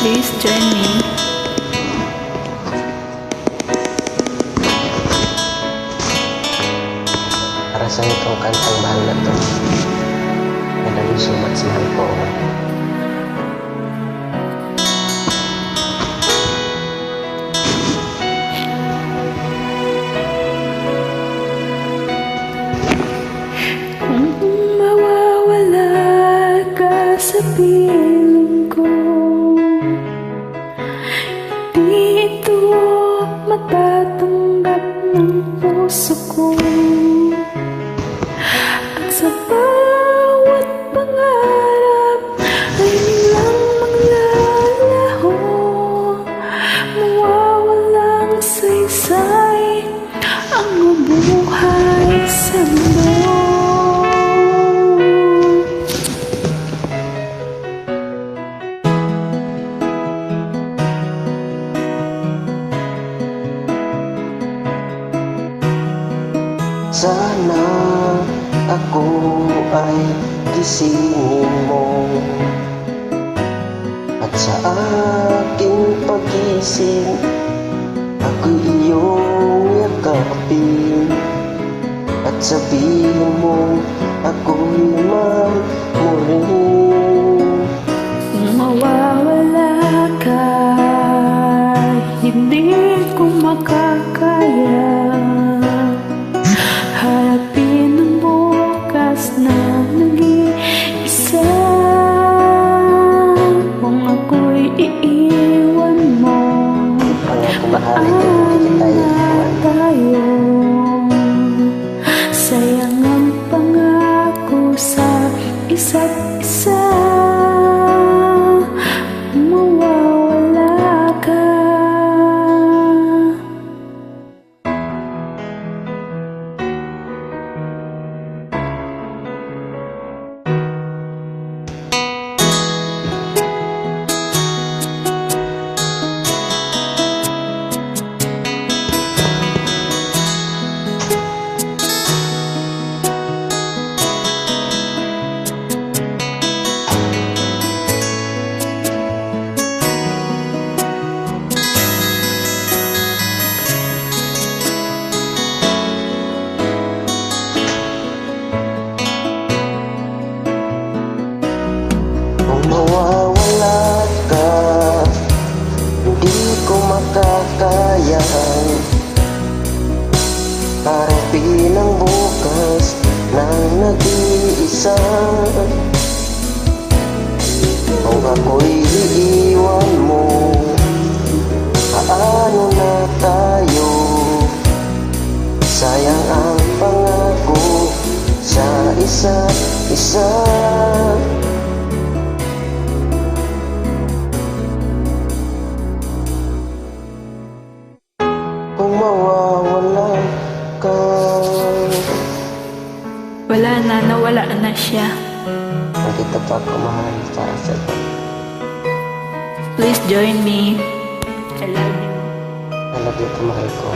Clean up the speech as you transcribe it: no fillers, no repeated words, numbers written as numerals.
Please join me. Para sa itong kantang mahal na to, madaling sumat sa mahal ko. Kung mawawala ka sa piling ko, di ito matatanggap ng puso ko. At sa bawat pangarap ay biglang maglalaho, mawawalang saysay ang mabuhay sa mundo. Sana ako ay gisingin mo, at sa aking pagising ako'y iyong yakapin, at sabihin mo ako'y mahal mo rin. Kung mawawala ka, hindi ko makakaya harapin ang bukas na nag-iisa. Kung ako'y iiwan mo, Pangako mahalin ko, hindi kita iiwan. tayo. Sayang ang pangako sa isa't isa. Mawawala ka. Kung mawawala ka, hindi ko makakaya harapin ang bukas na nag-iisa. Kung ako'y iiwan mo, paano na tayo? Sayang ang pangako sa isa't isa. Kung mawawala ka, Wala na, nawala na siya. nandito pa ako mahal para sa iyo. Please join me. I love you. I love you, mahal ko.